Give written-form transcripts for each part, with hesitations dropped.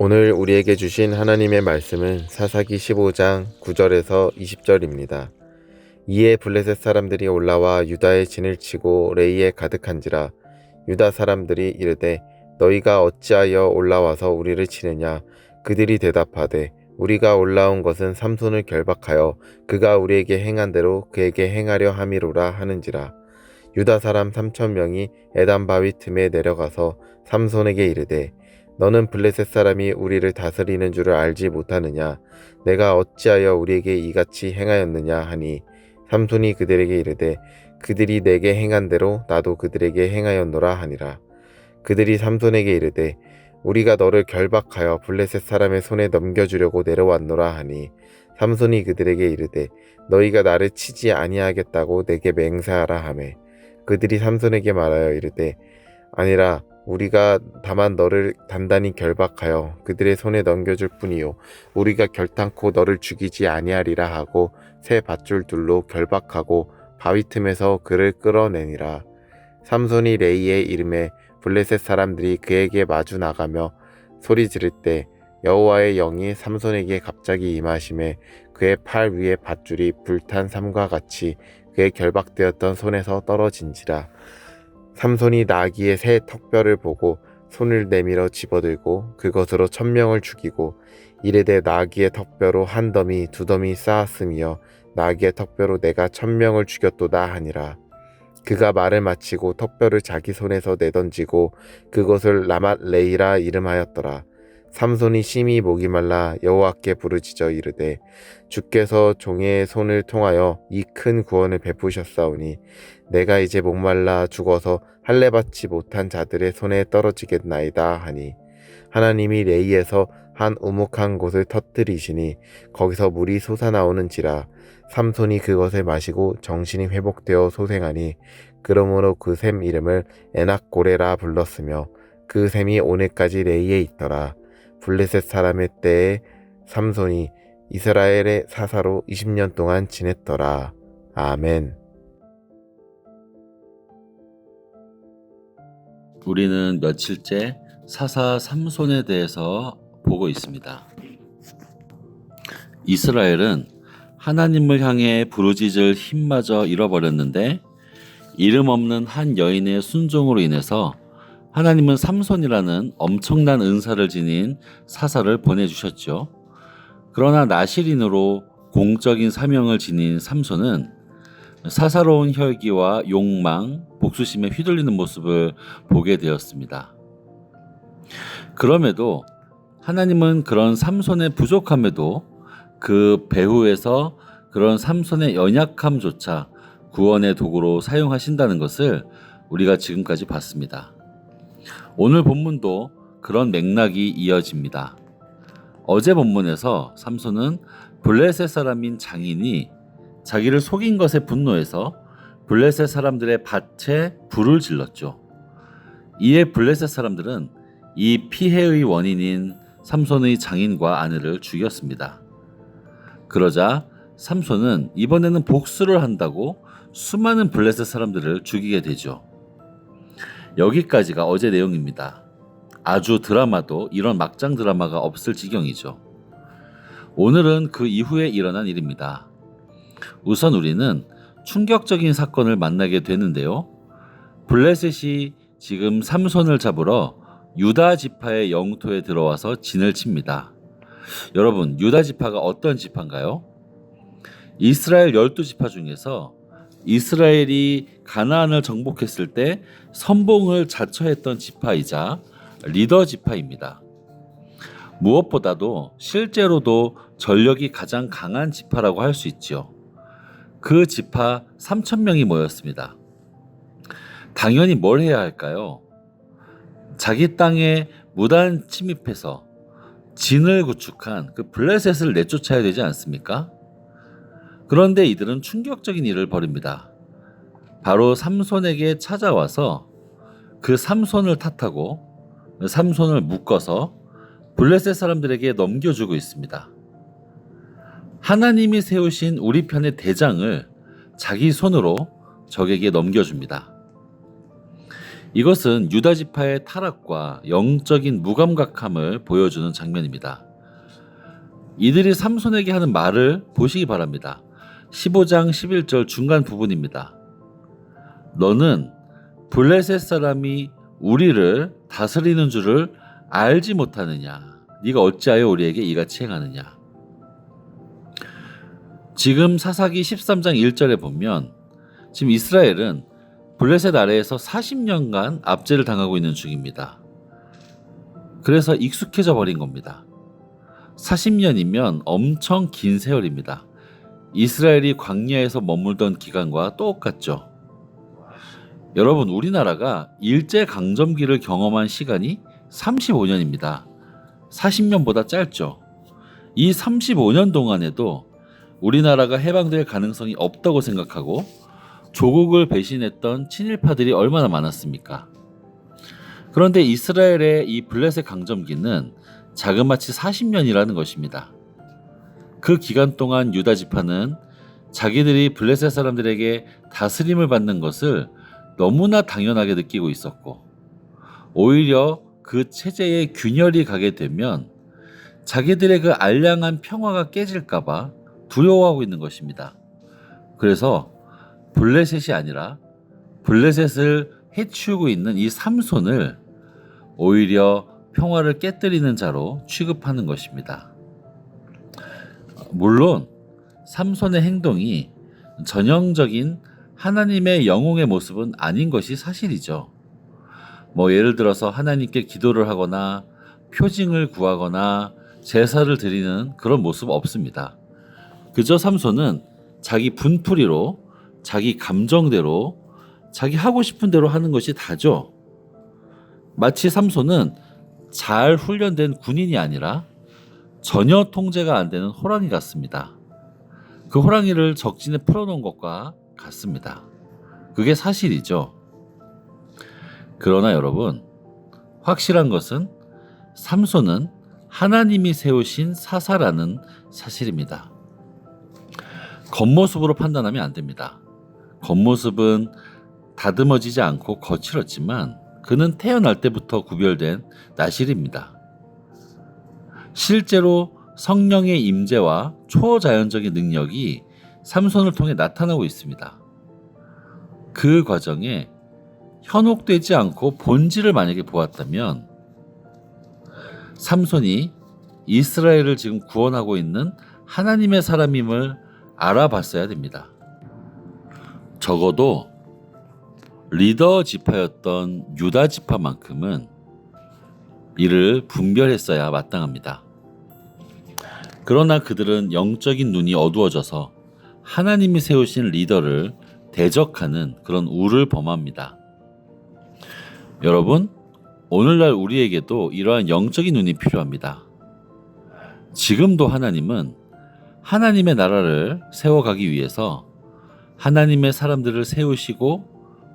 오늘 우리에게 주신 하나님의 말씀은 사사기 15장 9절에서 20절입니다. 이에 블레셋 사람들이 올라와 유다의 진을 치고 레이에 가득한지라. 유다 사람들이 이르되 너희가 어찌하여 올라와서 우리를 치느냐. 그들이 대답하되 우리가 올라온 것은 삼손을 결박하여 그가 우리에게 행한 대로 그에게 행하려 함이로라 하는지라. 유다 사람 3,000명이 에단 바위 틈에 내려가서 삼손에게 이르되 너는 블레셋 사람이 우리를 다스리는 줄을 알지 못하느냐. 내가 어찌하여 우리에게 이같이 행하였느냐 하니 삼손이 그들에게 이르되 그들이 내게 행한 대로 나도 그들에게 행하였노라 하니라. 그들이 삼손에게 이르되 우리가 너를 결박하여 블레셋 사람의 손에 넘겨주려고 내려왔노라 하니 삼손이 그들에게 이르되 너희가 나를 치지 아니하겠다고 내게 맹세하라 하매 그들이 삼손에게 말하여 이르되 아니라 우리가 다만 너를 단단히 결박하여 그들의 손에 넘겨줄 뿐이요 우리가 결탄코 너를 죽이지 아니하리라 하고 새 밧줄 둘로 결박하고 바위 틈에서 그를 끌어내니라. 삼손이 레이의 이름에 블레셋 사람들이 그에게 마주 나가며 소리 지를 때 여호와의 영이 삼손에게 갑자기 임하심에 그의 팔 위에 밧줄이 불탄 삼과 같이 그의 결박되었던 손에서 떨어진지라. 삼손이 나귀의 새 턱뼈를 보고 손을 내밀어 집어들고 그것으로 1,000명을 죽이고 이르되 나귀의 턱뼈로 한 더미 두 더미 쌓았으며 나귀의 턱뼈로 내가 1,000명을 죽였도다 하니라. 그가 말을 마치고 턱뼈를 자기 손에서 내던지고 그것을 라맛 레이라 이름하였더라. 삼손이 심히 목이 말라 여호와께 부르짖어 이르되 주께서 종의 손을 통하여 이 큰 구원을 베푸셨사오니 내가 이제 목말라 죽어서 할례 받지 못한 자들의 손에 떨어지겠나이다 하니 하나님이 레이에서 한 우묵한 곳을 터뜨리시니 거기서 물이 솟아나오는지라. 삼손이 그것을 마시고 정신이 회복되어 소생하니 그러므로 그 샘 이름을 에낙고레라 불렀으며 그 샘이 오늘까지 레이에 있더라. 블레셋 사람의 때에 삼손이 이스라엘의 사사로 20년 동안 지냈더라. 아멘. 우리는 며칠째 사사 삼손에 대해서 보고 있습니다. 이스라엘은 하나님을 향해 부르짖을 힘마저 잃어버렸는데 이름 없는 한 여인의 순종으로 인해서 하나님은 삼손이라는 엄청난 은사를 지닌 사사를 보내주셨죠. 그러나 나실인으로 공적인 사명을 지닌 삼손은 사사로운 혈기와 욕망, 복수심에 휘둘리는 모습을 보게 되었습니다. 그럼에도 하나님은 그런 삼손의 부족함에도 그 배후에서 그런 삼손의 연약함조차 구원의 도구로 사용하신다는 것을 우리가 지금까지 봤습니다. 오늘 본문도 그런 맥락이 이어집니다. 어제 본문에서 삼손은 블레셋 사람인 장인이 자기를 속인 것에 분노해서 블레셋 사람들의 밭에 불을 질렀죠. 이에 블레셋 사람들은 이 피해의 원인인 삼손의 장인과 아내를 죽였습니다. 그러자 삼손은 이번에는 복수를 한다고 수많은 블레셋 사람들을 죽이게 되죠. 여기까지가 어제 내용입니다. 아주 드라마도 이런 막장 드라마가 없을 지경이죠. 오늘은 그 이후에 일어난 일입니다. 우선 우리는 충격적인 사건을 만나게 되는데요. 블레셋이 지금 삼손을 잡으러 유다 지파의 영토에 들어와서 진을 칩니다. 여러분, 유다 지파가 어떤 지파인가요? 이스라엘 12지파 중에서 이스라엘이 가나안을 정복했을 때 선봉을 자처했던 지파이자 리더 지파입니다. 무엇보다도 실제로도 전력이 가장 강한 지파라고 할 수 있죠. 그 지파 3,000명이 모였습니다. 당연히 뭘 해야 할까요? 자기 땅에 무단 침입해서 진을 구축한 그 블레셋을 내쫓아야 되지 않습니까? 그런데 이들은 충격적인 일을 벌입니다. 바로 삼손에게 찾아와서 그 삼손을 탓하고 삼손을 묶어서 블레셋 사람들에게 넘겨주고 있습니다. 하나님이 세우신 우리 편의 대장을 자기 손으로 적에게 넘겨줍니다. 이것은 유다 지파의 타락과 영적인 무감각함을 보여주는 장면입니다. 이들이 삼손에게 하는 말을 보시기 바랍니다. 15장 11절 중간 부분입니다. 너는 블레셋 사람이 우리를 다스리는 줄을 알지 못하느냐? 네가 어찌하여 우리에게 이같이 행하느냐? 지금 사사기 13장 1절에 보면 지금 이스라엘은 블레셋 아래에서 40년간 압제를 당하고 있는 중입니다. 그래서 익숙해져 버린 겁니다. 40년이면 엄청 긴 세월입니다. 이스라엘이 광야에서 머물던 기간과 똑같죠. 여러분, 우리나라가 일제강점기를 경험한 시간이 35년입니다. 40년보다 짧죠. 이 35년 동안에도 우리나라가 해방될 가능성이 없다고 생각하고 조국을 배신했던 친일파들이 얼마나 많았습니까? 그런데 이스라엘의 이 블레셋 강점기는 자그마치 40년이라는 것입니다. 그 기간 동안 유다 지파는 자기들이 블레셋 사람들에게 다스림을 받는 것을 너무나 당연하게 느끼고 있었고, 오히려 그 체제에 균열이 가게 되면 자기들의 그 알량한 평화가 깨질까봐 두려워하고 있는 것입니다. 그래서 블레셋이 아니라 블레셋을 해치우고 있는 이 삼손을 오히려 평화를 깨뜨리는 자로 취급하는 것입니다. 물론 삼손의 행동이 전형적인 하나님의 영웅의 모습은 아닌 것이 사실이죠. 예를 들어서 하나님께 기도를 하거나 표징을 구하거나 제사를 드리는 그런 모습 없습니다. 그저 삼손은 자기 분풀이로, 자기 감정대로, 자기 하고 싶은 대로 하는 것이 다죠. 마치 삼손은 잘 훈련된 군인이 아니라 전혀 통제가 안 되는 호랑이 같습니다. 그 호랑이를 적진에 풀어놓은 것과 같습니다. 그게 사실이죠. 그러나 여러분, 확실한 것은 삼손은 하나님이 세우신 사사라는 사실입니다. 겉모습으로 판단하면 안 됩니다. 겉모습은 다듬어지지 않고 거칠었지만 그는 태어날 때부터 구별된 나실입니다. 실제로 성령의 임재와 초자연적인 능력이 삼손을 통해 나타나고 있습니다. 그 과정에 현혹되지 않고 본질을 만약에 보았다면 삼손이 이스라엘을 지금 구원하고 있는 하나님의 사람임을 알아봤어야 됩니다. 적어도 리더 지파였던 유다 지파만큼은 이를 분별했어야 마땅합니다. 그러나 그들은 영적인 눈이 어두워져서 하나님이 세우신 리더를 대적하는 그런 우를 범합니다. 여러분, 오늘날 우리에게도 이러한 영적인 눈이 필요합니다. 지금도 하나님은 하나님의 나라를 세워가기 위해서 하나님의 사람들을 세우시고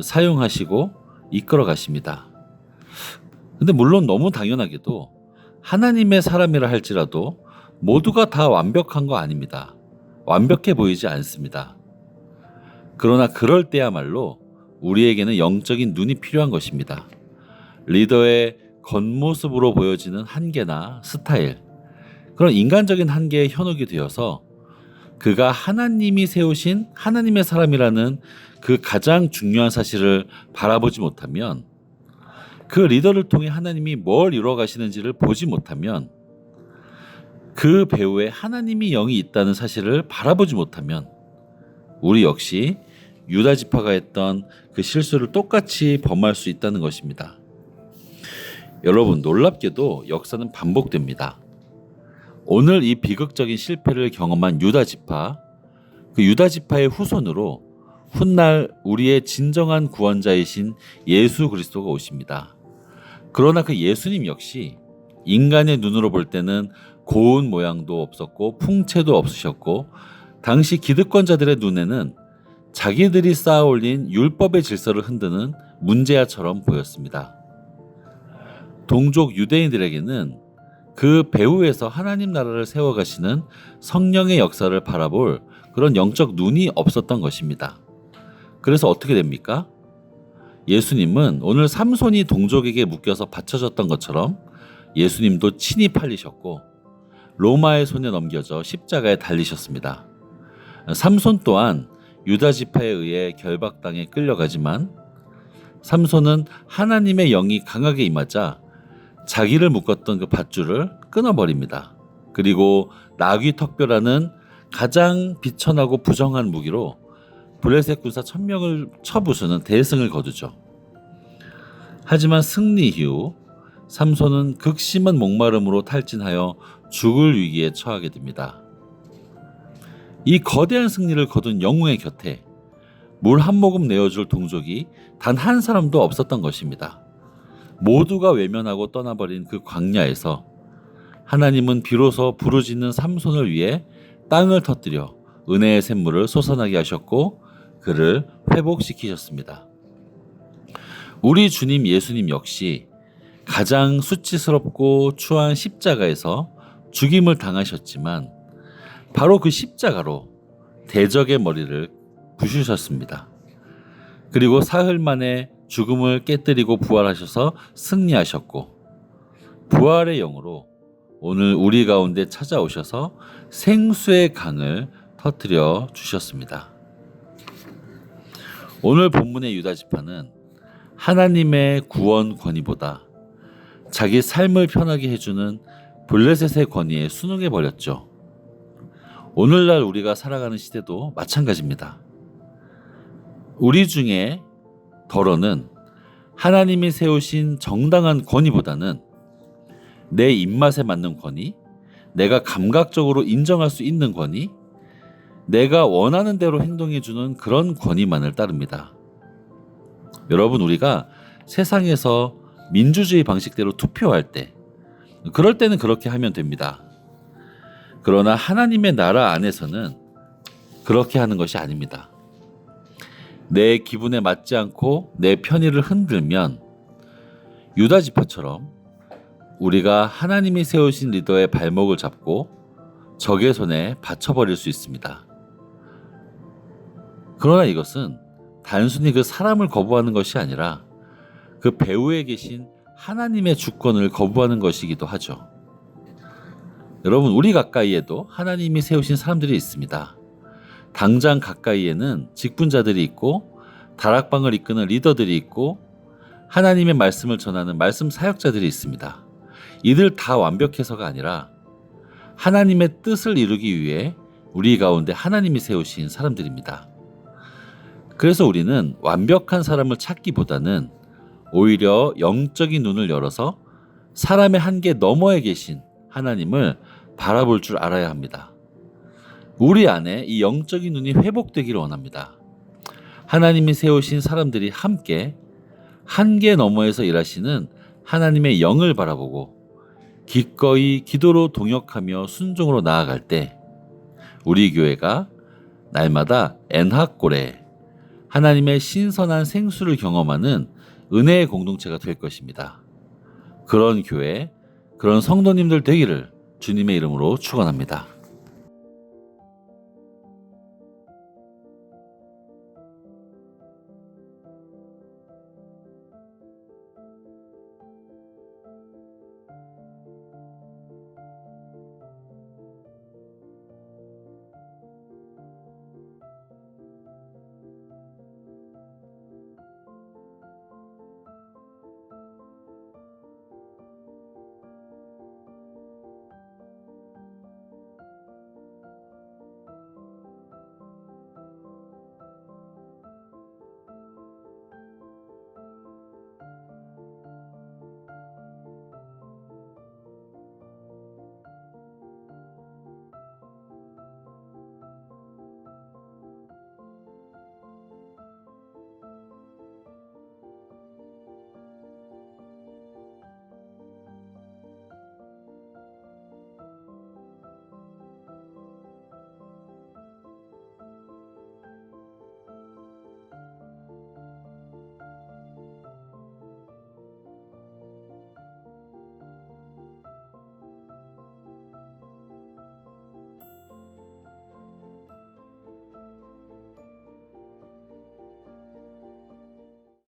사용하시고 이끌어 가십니다. 근데 물론 너무 당연하게도 하나님의 사람이라 할지라도 모두가 다 완벽한 거 아닙니다. 완벽해 보이지 않습니다. 그러나 그럴 때야말로 우리에게는 영적인 눈이 필요한 것입니다. 리더의 겉모습으로 보여지는 한계나 스타일, 그런 인간적인 한계에 현혹이 되어서 그가 하나님이 세우신 하나님의 사람이라는 그 가장 중요한 사실을 바라보지 못하면, 그 리더를 통해 하나님이 뭘 이루어 가시는지를 보지 못하면, 그 배후에 하나님이 영이 있다는 사실을 바라보지 못하면 우리 역시 유다 지파가 했던 그 실수를 똑같이 범할 수 있다는 것입니다. 여러분, 놀랍게도 역사는 반복됩니다. 오늘 이 비극적인 실패를 경험한 유다 지파, 그 유다 지파의 후손으로 훗날 우리의 진정한 구원자이신 예수 그리스도가 오십니다. 그러나 그 예수님 역시 인간의 눈으로 볼 때는 고운 모양도 없었고 풍채도 없으셨고, 당시 기득권자들의 눈에는 자기들이 쌓아 올린 율법의 질서를 흔드는 문제아처럼 보였습니다. 동족 유대인들에게는 그 배후에서 하나님 나라를 세워가시는 성령의 역사를 바라볼 그런 영적 눈이 없었던 것입니다. 그래서 어떻게 됩니까? 예수님은 오늘 삼손이 동족에게 묶여서 바쳐졌던 것처럼 예수님도 친히 팔리셨고 로마의 손에 넘겨져 십자가에 달리셨습니다. 삼손 또한 유다 지파에 의해 결박당해 끌려가지만 삼손은 하나님의 영이 강하게 임하자 자기를 묶었던 그 밧줄을 끊어버립니다. 그리고 나귀 턱뼈라는 가장 비천하고 부정한 무기로 블레셋 군사 1000명을 쳐부수는 대승을 거두죠. 하지만 승리 이후 삼손은 극심한 목마름으로 탈진하여 죽을 위기에 처하게 됩니다. 이 거대한 승리를 거둔 영웅의 곁에 물 한 모금 내어줄 동족이 단 한 사람도 없었던 것입니다. 모두가 외면하고 떠나버린 그 광야에서 하나님은 비로소 부르짖는 삼손을 위해 땅을 터뜨려 은혜의 샘물을 솟아나게 하셨고 그를 회복시키셨습니다. 우리 주님 예수님 역시 가장 수치스럽고 추한 십자가에서 죽임을 당하셨지만 바로 그 십자가로 대적의 머리를 부수셨습니다. 그리고 사흘 만에 죽음을 깨뜨리고 부활하셔서 승리하셨고 부활의 영으로 오늘 우리 가운데 찾아오셔서 생수의 강을 터뜨려 주셨습니다. 오늘 본문의 유다 지파는 하나님의 구원 권위보다 자기 삶을 편하게 해주는 블레셋의 권위에 순응해 버렸죠. 오늘날 우리가 살아가는 시대도 마찬가지입니다. 우리 중에 더러는 하나님이 세우신 정당한 권위보다는 내 입맛에 맞는 권위, 내가 감각적으로 인정할 수 있는 권위, 내가 원하는 대로 행동해주는 그런 권위만을 따릅니다. 여러분, 우리가 세상에서 민주주의 방식대로 투표할 때, 그럴 때는 그렇게 하면 됩니다. 그러나 하나님의 나라 안에서는 그렇게 하는 것이 아닙니다. 내 기분에 맞지 않고 내 편의를 흔들면 유다 지파처럼 우리가 하나님이 세우신 리더의 발목을 잡고 적의 손에 받쳐버릴 수 있습니다. 그러나 이것은 단순히 그 사람을 거부하는 것이 아니라 그 배후에 계신 하나님의 주권을 거부하는 것이기도 하죠. 여러분, 우리 가까이에도 하나님이 세우신 사람들이 있습니다. 당장 가까이에는 직분자들이 있고 다락방을 이끄는 리더들이 있고 하나님의 말씀을 전하는 말씀 사역자들이 있습니다. 이들 다 완벽해서가 아니라 하나님의 뜻을 이루기 위해 우리 가운데 하나님이 세우신 사람들입니다. 그래서 우리는 완벽한 사람을 찾기보다는 오히려 영적인 눈을 열어서 사람의 한계 너머에 계신 하나님을 바라볼 줄 알아야 합니다. 우리 안에 이 영적인 눈이 회복되기를 원합니다. 하나님이 세우신 사람들이 함께 한계 너머에서 일하시는 하나님의 영을 바라보고 기꺼이 기도로 동역하며 순종으로 나아갈 때 우리 교회가 날마다 엔하골에 하나님의 신선한 생수를 경험하는 은혜의 공동체가 될 것입니다. 그런 교회, 그런 성도님들 되기를 주님의 이름으로 축원합니다.